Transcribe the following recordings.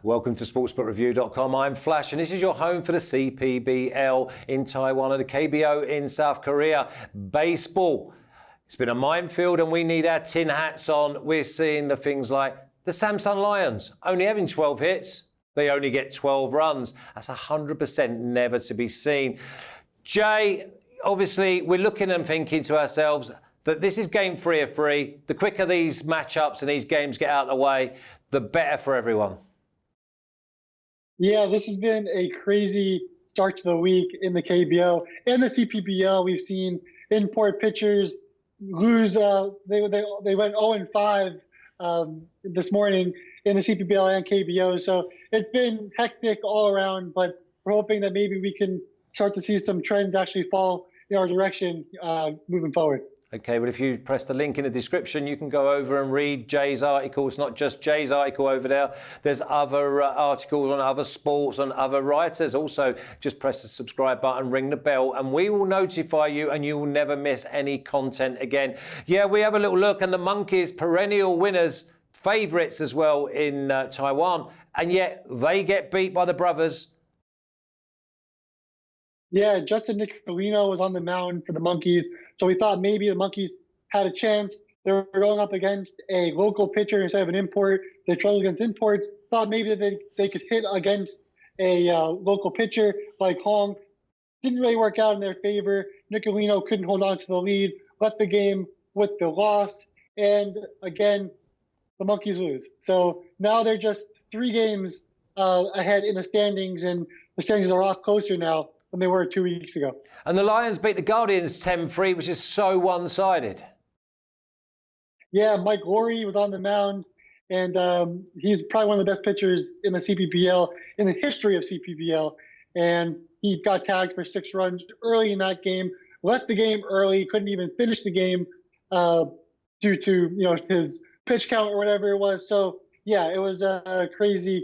Welcome to sportsbookreview.com. I'm Flash, and this is your home for the CPBL in Taiwan and the KBO in South Korea. Baseball. It's been a minefield, and we need our tin hats on. We're seeing the things like the Samsung Lions only having 12 hits. They only get 12 runs. That's 100% never to be seen. Jay, obviously, we're looking and thinking to ourselves that this is game 3 of 3. The quicker these matchups and these games get out of the way, the better for everyone. Yeah, this has been a crazy start to the week in the KBO and the CPBL. We've seen import pitchers lose. They went 0-5 this morning in the CPBL and KBO. So it's been hectic all around, but we're hoping that maybe we can start to see some trends actually fall in our direction moving forward. Okay, well, if you press the link in the description, you can go over and read Jay's article. It's not just Jay's article over there. There's other articles on other sports and other writers. Also, just press the subscribe button, ring the bell, and we will notify you, and you will never miss any content again. Yeah, we have a little look, and the Monkeys, perennial winners, favourites as well in Taiwan, and yet they get beat by the brothers. Yeah, Justin Nicolino was on the mound for the Monkeys, so we thought maybe the Monkeys had a chance. They were going up against a local pitcher instead of an import. They struggled against imports. Thought maybe that they could hit against a local pitcher like Hong. Didn't really work out in their favor. Nicolino couldn't hold on to the lead, left the game with the loss, and again, the Monkeys lose. So now they're just 3 games ahead in the standings, and the standings are a lot closer now than they were 2 weeks ago. And the Lions beat the Guardians 10-3, which is so one-sided. Yeah, Mike Lowry was on the mound, and he's probably one of the best pitchers in the CPBL, in the history of CPBL. And he got tagged for 6 runs early in that game, left the game early, couldn't even finish the game due to his pitch count or whatever it was. So yeah, it was a crazy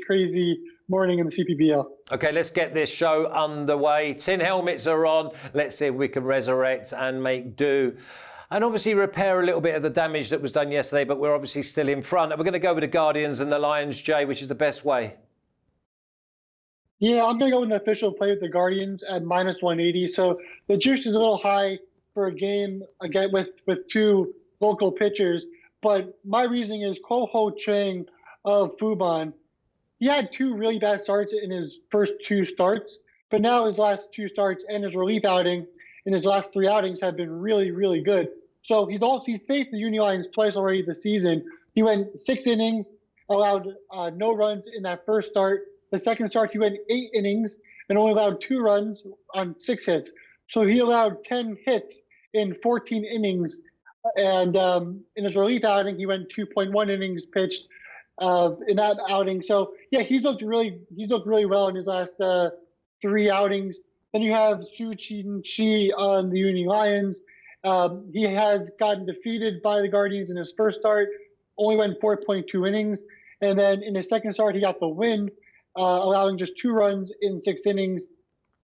morning in the CPBL. Okay, let's get this show underway. Tin helmets are on. Let's see if we can resurrect and make do. And obviously repair a little bit of the damage that was done yesterday, but we're obviously still in front. And we're going to go with the Guardians and the Lions, Jay, which is the best way. Yeah, I'm going to go with the official play with the Guardians at -180. So the juice is a little high for a game again with 2 local pitchers. But my reasoning is Ko-Ho Chang of Fubon. He had 2 really bad starts in his first 2 starts, but now his last 2 starts and his relief outing in his last 3 outings have been really good. So he's faced the Uni Lions twice already this season. He went 6 innings, allowed no runs in that first start. The second start, he went 8 innings and only allowed 2 runs on 6 hits. So he allowed 10 hits in 14 innings. And in his relief outing, he went 2.1 innings pitched in that outing. So yeah, he's looked really well in his last 3 outings. Then you have Su Chin-chi on the Uni Lions. He has gotten defeated by the Guardians in his first start, only went 4.2 innings. And then in his second start, he got the win, allowing just 2 runs in 6 innings.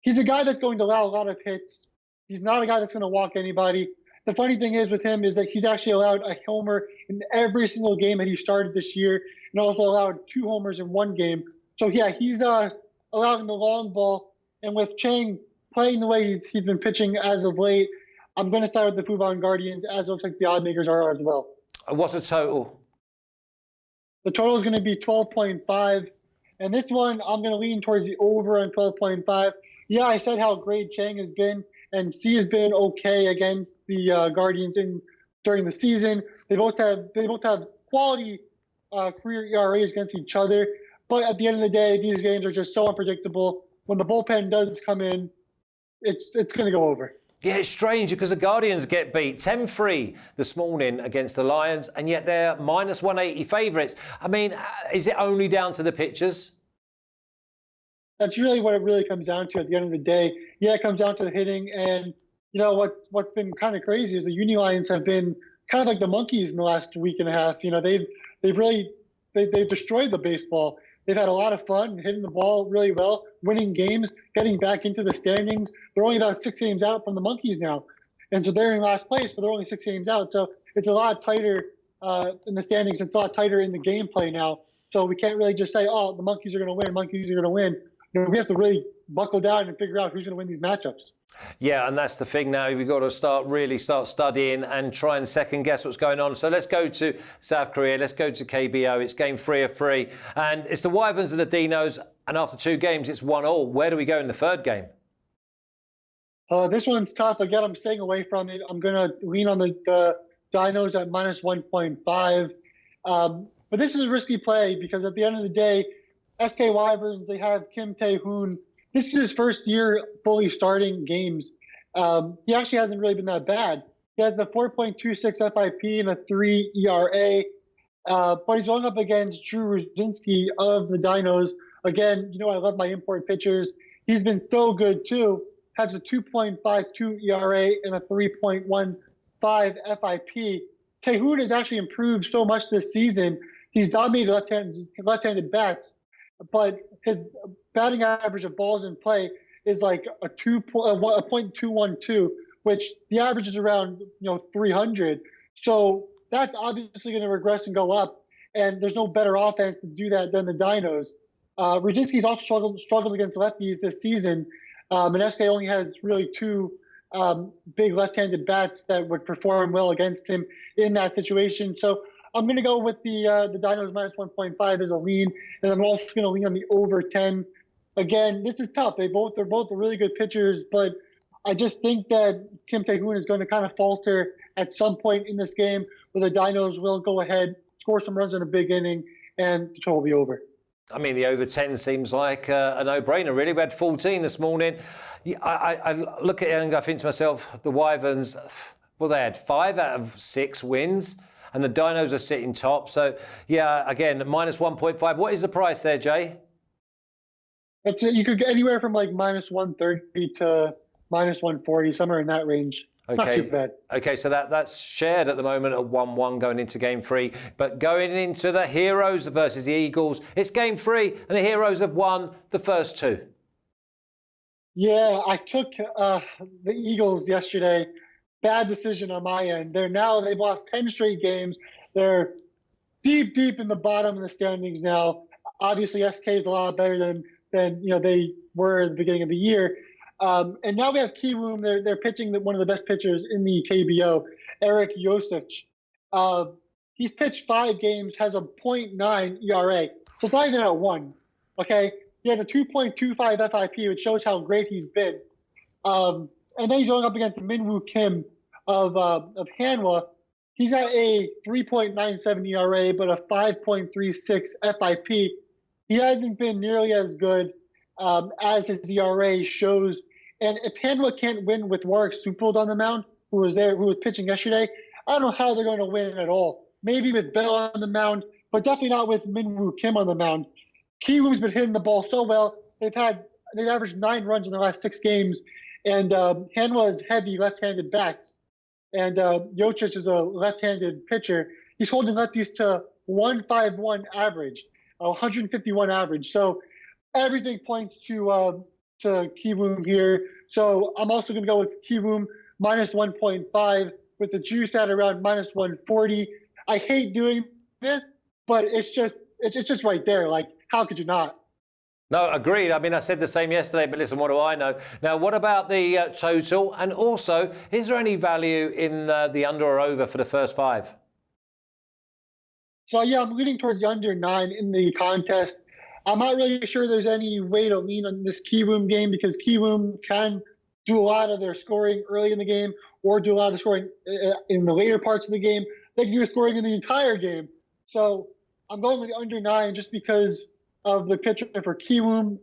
He's a guy that's going to allow a lot of hits. He's not a guy that's going to walk anybody. The funny thing is with him is that he's actually allowed a homer in every single game that he started this year, and also allowed 2 homers in 1 game. So yeah, he's allowing the long ball. And with Chang playing the way he's been pitching as of late, I'm going to start with the Fubon Guardians, as it looks like the odd makers are as well. What's the total? The total is going to be 12.5. And this one, I'm going to lean towards the over on 12.5. Yeah, I said how great Chang has been, and C has been okay against the Guardians during the season. They both have quality career ERAs against each other. But at the end of the day, these games are just so unpredictable. When the bullpen does come in, it's going to go over. Yeah, it's strange because the Guardians get beat 10-3 this morning against the Lions, and yet they're -180 favourites. I mean, is it only down to the pitchers? That's really what it really comes down to at the end of the day. Yeah, it comes down to the hitting. And, what's been kind of crazy is the Uni Lions have been kind of like the Monkeys in the last week and a half. They've destroyed the baseball. They've had a lot of fun hitting the ball really well, winning games, getting back into the standings. They're only about 6 games out from the Monkeys now. And so they're in last place, but they're only 6 games out. So it's a lot tighter in the standings. It's a lot tighter in the gameplay now. So we can't really just say, oh, the monkeys are going to win, monkeys are going to win. We have to really buckle down and figure out who's going to win these matchups. Yeah, and that's the thing now. We've got to really start studying and try and second guess what's going on. So let's go to South Korea. Let's go to KBO. It's game 3 of 3. And it's the Wyverns and the Dinos. And after 2 games, it's 1-1. Where do we go in the third game? This one's tough. Again, I'm staying away from it. I'm going to lean on the Dinos at minus 1.5. But this is a risky play because at the end of the day, SK Wyverns, they have Kim Tae-hoon. This is his first year fully starting games. He actually hasn't really been that bad. He has the 4.26 FIP and a 3 ERA. But he's going up against Drew Ruzinski of the Dinos. Again, I love my import pitchers. He's been so good too. Has a 2.52 ERA and a 3.15 FIP. Tae-hoon has actually improved so much this season. He's dominated left-handed bats, but his batting average of balls in play is like a 0.212, which the average is around 300. So that's obviously going to regress and go up, and there's no better offense to do that than the Dinos. Ruzinski's also struggled against lefties this season, and SK only has really 2 big left-handed bats that would perform well against him in that situation. So I'm going to go with the Dinos minus 1.5 as a lean, and I'm also going to lean on the over 10. Again, this is tough. They're both really good pitchers, but I just think that Kim Tae-hoon is going to kind of falter at some point in this game, where the Dinos will go ahead, score some runs in a big inning, and the total will be over. I mean, the over 10 seems like a no-brainer, really. We had 14 this morning. I look at it and I think to myself, the Wyverns, well, they had 5 out of 6 wins, and the Dinos are sitting top. So, yeah, again, minus 1.5. What is the price there, Jay? You could get anywhere from like minus 130 to minus 140, somewhere in that range. Okay. Not too bad. Okay, so that's shared at the moment at 1-1 going into game 3. But going into the Heroes versus the Eagles, it's game 3, and the Heroes have won the first 2. Yeah, I took the Eagles yesterday. Bad decision on my end. They've lost 10 straight games. They're deep in the bottom of the standings now. Obviously, SK is a lot better than they were at the beginning of the year. And now we have Kiwoom. They're pitching one of the best pitchers in the KBO, Eric Yosich. He's pitched 5 games, has a 0.9 ERA. So it's not even at 1. Okay? He had a 2.25 FIP, which shows how great he's been. And then he's going up against Minwoo Kim of Hanwha. He's got a 3.97 ERA, but a 5.36 FIP. He hasn't been nearly as good as his ERA shows. And if Hanwha can't win with Warwick Suppold on the mound, who was pitching yesterday, I don't know how they're going to win at all. Maybe with Bell on the mound, but definitely not with Minwoo Kim on the mound. Kiwoom's been hitting the ball so well. They've averaged 9 runs in the last 6 games, and Hanwha is heavy left-handed bats, and Yosich is a left-handed pitcher. He's holding lefties to 151 average, 151 average. So everything points to Kiwoom here. So I'm also going to go with Kiwoom minus 1.5 with the juice at around minus 140. I hate doing this, but it's just right there. Like, how could you not? No, agreed. I mean, I said the same yesterday, but listen, what do I know? Now, what about the total? And also, is there any value in the under or over for the first 5? So, yeah, I'm leaning towards the under 9 in the contest. I'm not really sure there's any way to lean on this Kiwoom game because Kiwoom can do a lot of their scoring early in the game or do a lot of the scoring in the later parts of the game. They can do scoring in the entire game. So I'm going with the under 9 just because of the pitcher for Kiwoom.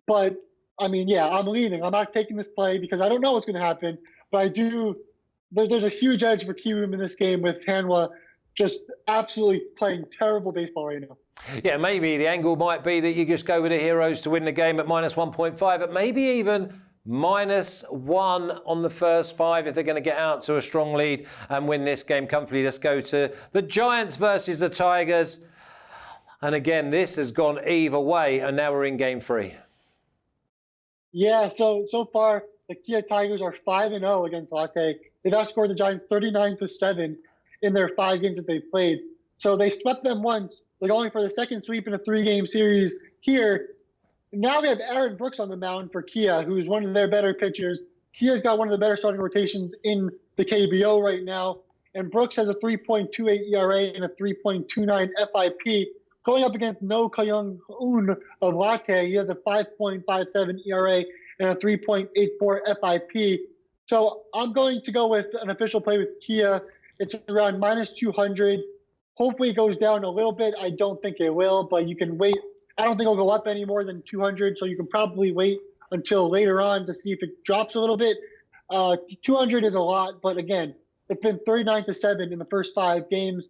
But, I mean, yeah, I'm leaning. I'm not taking this play because I don't know what's going to happen. But I do – there's a huge edge for Kiwoom in this game with Hanwha just absolutely playing terrible baseball right now. Yeah, maybe the angle might be that you just go with the Heroes to win the game at minus 1.5, but maybe even minus 1 on the first 5 if they're going to get out to a strong lead and win this game comfortably. Let's go to the Giants versus the Tigers. And again, this has gone either way, and now we're in game 3. Yeah, so far the Kia Tigers are 5-0 against Lotte. They've outscored the Giants 39-7 in their 5 games that they've played. So they swept them once. They're going for the second sweep in a 3-game series here. Now we have Aaron Brooks on the mound for Kia, who's one of their better pitchers. Kia's got one of the better starting rotations in the KBO right now. And Brooks has a 3.28 ERA and a 3.29 FIP. Going up against No Kyung-un of Lotte, he has a 5.57 ERA and a 3.84 FIP. So I'm going to go with an official play with Kia. It's around -200. Hopefully it goes down a little bit. I don't think it will, but you can wait. I don't think it'll go up any more than 200, so you can probably wait until later on to see if it drops a little bit. 200 is a lot, but again, it's been 39-7 in the first 5 games.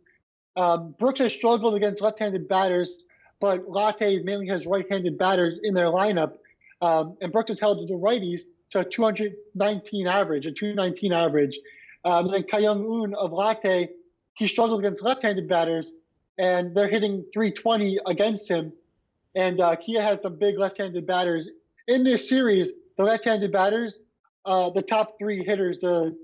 Brooks has struggled against left-handed batters, but Lotte mainly has right-handed batters in their lineup. And Brooks has held the righties to a 219 average, a 219 average. And then Kyung-un of Lotte, he struggled against left-handed batters, and they're hitting 320 against him. And Kia has some big left-handed batters. In this series, the left-handed batters, the top 3 hitters, the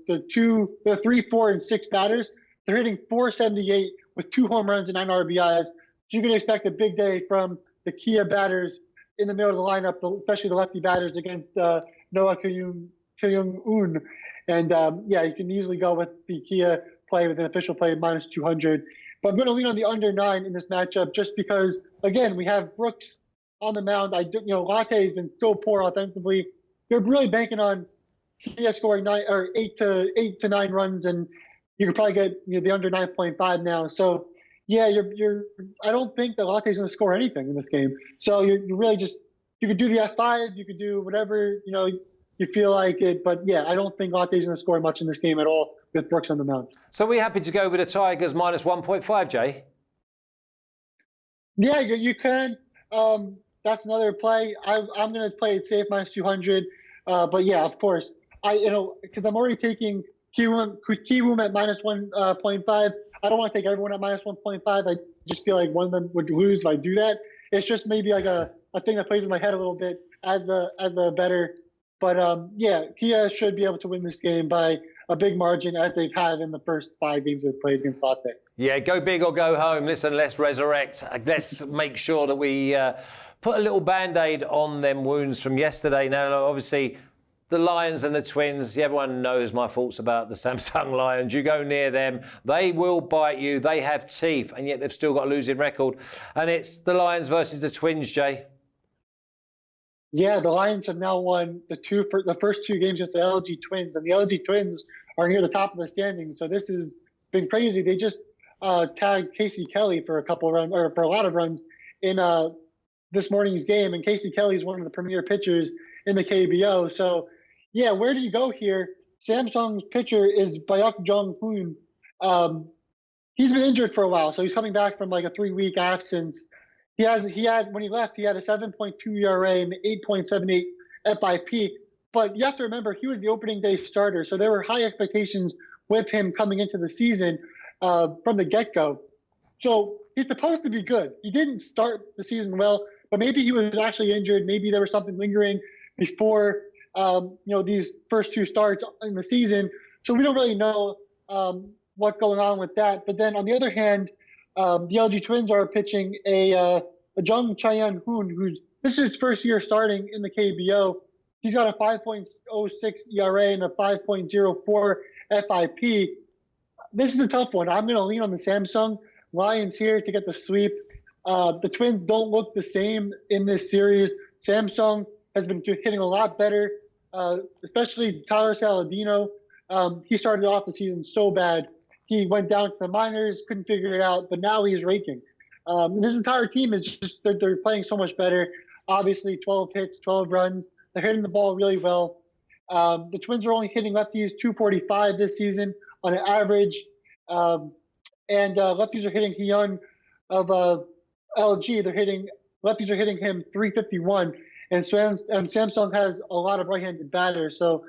3, 4, and 6 batters, they're hitting 478 with 2 home runs and 9 RBIs. So you can expect a big day from the Kia batters in the middle of the lineup, especially the lefty batters against Noah Kyung-un. And yeah, you can easily go with the Kia play with an official play of -200. But I'm going to lean on the under 9 in this matchup just because, again, we have Brooks on the mound. Lotte has been so poor offensively. You're really banking on Kia scoring 8 to 9 runs, and you could probably get the under 9.5 now. So yeah, I don't think that Lotte is going to score anything in this game. So you're really just, you could do the F5, you could do whatever you feel like it. But yeah, I don't think Lotte is going to score much in this game at all with Brooks on the mound. So we're happy to go with the Tigers -1.5, Jay? Yeah, you can. That's another play. I'm going to play it safe -200. But yeah, of course, because I'm already taking Kiwoom at -1.5. I don't want to take everyone at -1.5. I just feel like one of them would lose if I do that. It's just maybe like a thing that plays in my head a little bit as the better. But yeah, Kia should be able to win this game by a big margin as they've had in the first 5 games they've played against Lotte. Yeah, go big or go home. Listen, let's resurrect. Let's make sure that we put a little Band-Aid on them wounds from yesterday. Now, obviously, the Lions and the Twins, everyone knows my thoughts about the Samsung Lions. You go near them, they will bite you. They have teeth, and yet they've still got a losing record. And it's the Lions versus the Twins, Jay. Yeah, the Lions have now won the first 2 games against the LG Twins, and the LG Twins are near the top of the standings. So this has been crazy. They just tagged Casey Kelly for for a lot of runs in this morning's game, and Casey Kelly is one of the premier pitchers in the KBO. So yeah, where do you go here? Samsung's pitcher is Byuk Jong-hoon. He's been injured for a while, so he's coming back from like a 3-week absence. When he left, he had a 7.2 ERA and 8.78 FIP. But you have to remember, he was the opening day starter, so there were high expectations with him coming into the season from the get-go. So he's supposed to be good. He didn't start the season well, but maybe he was actually injured. Maybe there was something lingering before these first 2 starts in the season. So we don't really know what's going on with that. But then on the other hand, the LG Twins are pitching a Jung Chaeun-hoon, this is his first year starting in the KBO. He's got a 5.06 ERA and a 5.04 FIP. This is a tough one. I'm going to lean on the Samsung Lions here to get the sweep. The Twins don't look the same in this series. Samsung has been hitting a lot better, especially Tyler Saladino. He started off the season so bad. He went down to the minors, couldn't figure it out, but now he's raking. This entire team is just, they're playing so much better. Obviously, 12 hits, 12 runs. They're hitting the ball really well. The Twins are only hitting lefties 245 this season on an average. And lefties are hitting Hyun of LG. Lefties are hitting him 351. And Samsung has a lot of right-handed batters. So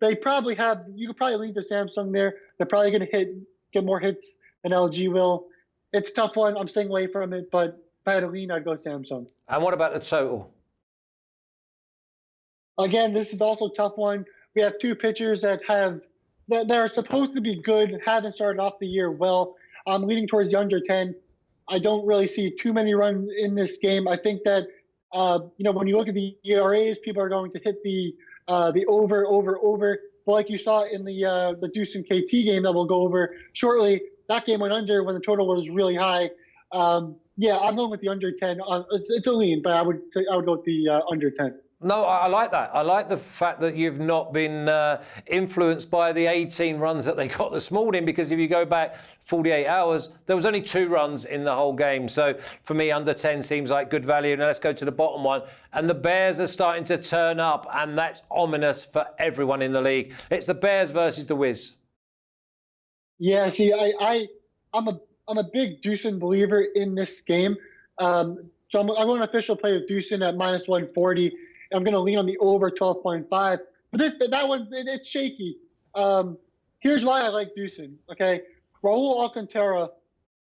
you could probably lean to Samsung there. They're probably going to get more hits than LG will. It's a tough one. I'm staying away from it, but if I had to lean, I'd go Samsung. And what about the total? Again, this is also a tough one. We have 2 pitchers that are supposed to be good, haven't started off the year well. I'm leaning towards the under 10. I don't really see too many runs in this game. I think that when you look at the ERAs, people are going to hit the over. But like you saw in the Doosan KT game that we'll go over shortly, that game went under when the total was really high. Yeah, I'm going with the under 10. It's a lean, but I would go with the under 10. No, I like that. I like the fact that you've not been influenced by the 18 runs that they got this morning, because if you go back 48 hours, there was only 2 runs in the whole game. So for me, under 10 seems like good value. Now let's go to the bottom one. And the Bears are starting to turn up, and that's ominous for everyone in the league. It's the Bears versus the Wiz. Yeah, see, I'm a big Doosan believer in this game. So I'm going to official play with Doosan at minus 140. I'm going to lean on the over 12.5. But that one, it's shaky. Here's why I like Doosan, okay? Raul Alcantara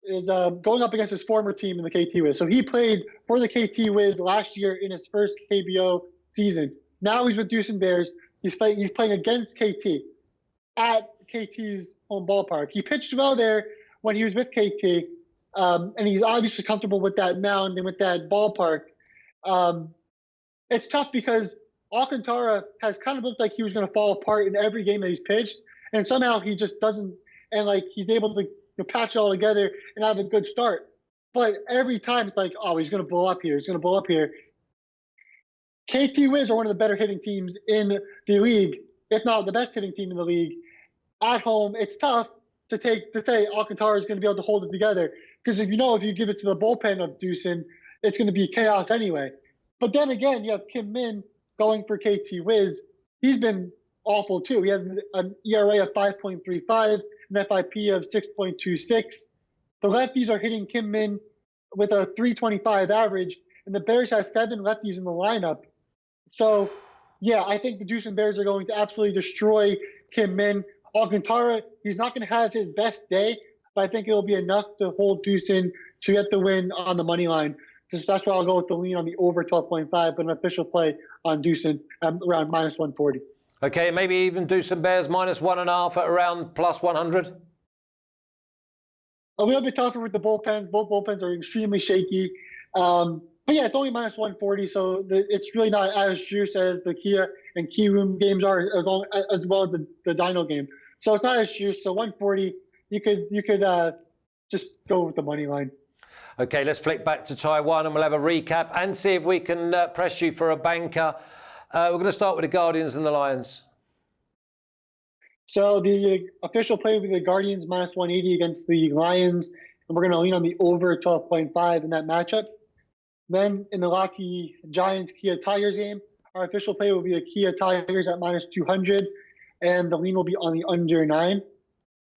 is going up against his former team in the KT Wiz. So he played for the KT Wiz last year in his first KBO season. Now he's with Doosan Bears. He's playing against KT at KT's home ballpark. He pitched well there when he was with KT, and he's obviously comfortable with that mound and with that ballpark. It's tough because Alcantara has kind of looked like he was going to fall apart in every game that he's pitched, and somehow he just doesn't, and like he's able to patch it all together and have a good start. But every time it's like, oh, he's going to blow up here. He's going to blow up here. KT Wiz are one of the better hitting teams in the league, if not the best hitting team in the league. At home, it's tough to say Alcantara is going to be able to hold it together, because if you give it to the bullpen of Doosan, it's going to be chaos anyway. But then again, you have Kim Min going for KT Wiz. He's been awful too. He has an ERA of 5.35, an FIP of 6.26. The lefties are hitting Kim Min with a 325 average, and the Bears have 7 lefties in the lineup. So, yeah, I think the Doosan Bears are going to absolutely destroy Kim Min. Alcantara, he's not going to have his best day, but I think it'll be enough to hold Doosan to get the win on the money line. So that's why I'll go with the lean on the over 12.5, but an official play on Doosan around minus 140. Okay, maybe even Doosan Bears minus 1.5 at around plus 100. A little bit tougher with the bullpens. Both bullpens are extremely shaky. But yeah, it's only minus 140, so it's really not as juiced as the Kia and Kiwoom games are, as well as the Dino game. So it's not as juiced. So 140, you could just go with the money line. Okay, let's flick back to Taiwan and we'll have a recap and see if we can press you for a banker. We're going to start with the Guardians and the Lions. So the official play will be the Guardians minus 180 against the Lions, and we're going to lean on the over 12.5 in that matchup. Then in the Lotte Giants Kia Tigers game, our official play will be the Kia Tigers at minus 200, and the lean will be on the under 9.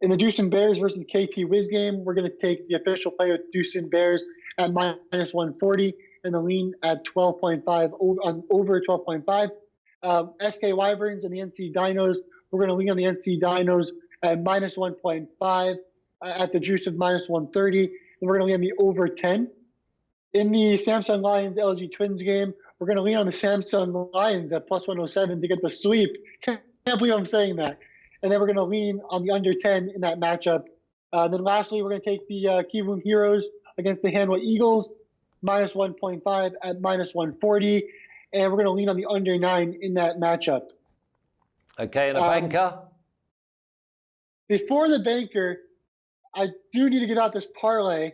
In the Doosan Bears versus KT Wiz game, we're going to take the official play with Doosan Bears at minus 140 and the lean at 12.5 over 12.5. SK Wyverns and the NC Dinos, we're going to lean on the NC Dinos at minus 1.5 at the juice of minus 130, and we're going to lean on the over 10. In the Samsung Lions LG Twins game, we're going to lean on the Samsung Lions at plus 107 to get the sweep. Can't believe I'm saying that. And then we're going to lean on the under 10 in that matchup. Then lastly, we're going to take the Kiwoom Heroes against the Hanwha Eagles, minus 1.5 at minus 140. And we're going to lean on the under 9 in that matchup. Okay, and a banker? Before the banker, I do need to get out this parlay.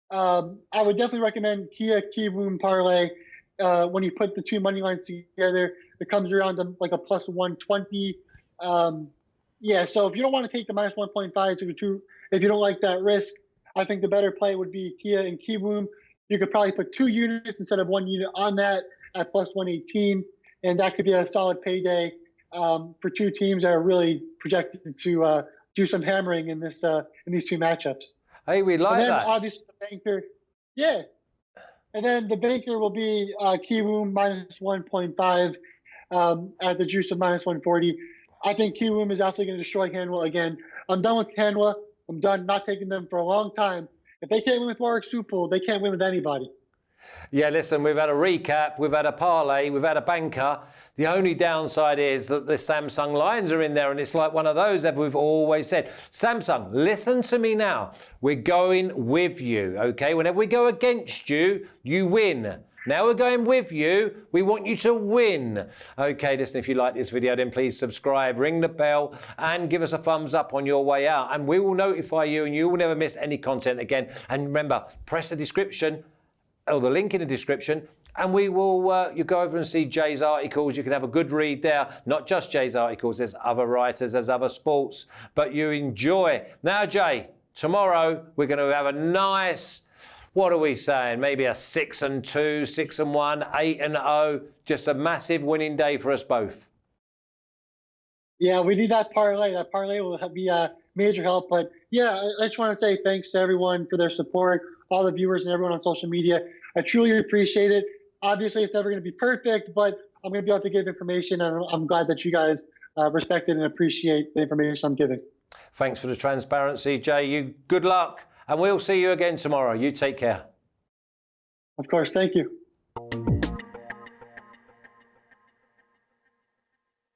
I would definitely recommend Kiwoom parlay. When you put the 2 money lines together, it comes around to like a plus 120. Yeah, so if you don't want to take the minus 1.5 to the 2, if you don't like that risk, I think the better play would be Kia and Kiwoom. You could probably put 2 units instead of 1 unit on that at plus 118, and that could be a solid payday for 2 teams that are really projected to do some hammering in these 2 matchups. Hey, we like that. And then obviously the banker, yeah. And then the banker will be Kiwoom minus 1.5 at the juice of minus 140. I think Kiwoom is absolutely going to destroy Hanwha again. I'm done with Hanwha. I'm done not taking them for a long time. If they can't win with Warwick Supul, they can't win with anybody. Yeah, listen, we've had a recap, we've had a parlay, we've had a banker. The only downside is that the Samsung lines are in there, and it's like one of those that we've always said. Samsung, listen to me now. We're going with you, okay? Whenever we go against you, you win. Now we're going with you. We want you to win. Okay, listen, if you like this video, then please subscribe, ring the bell, and give us a thumbs up on your way out. And we will notify you, and you will never miss any content again. And remember, press the description, or the link in the description, and we will, you go over and see Jay's articles. You can have a good read there. Not just Jay's articles, there's other writers, there's other sports, but you enjoy. Now, Jay, tomorrow we're going to have a nice, what are we saying? Maybe a 6-2, 6-1, 8-0. Just a massive winning day for us both. Yeah, we need that parlay. That parlay will be a major help. But yeah, I just want to say thanks to everyone for their support, all the viewers and everyone on social media. I truly appreciate it. Obviously, it's never going to be perfect, but I'm going to be able to give information, and I'm glad that you guys respect it and appreciate the information I'm giving. Thanks for the transparency, Jay. You good luck, and we'll see you again tomorrow. You take care. Of course. Thank you.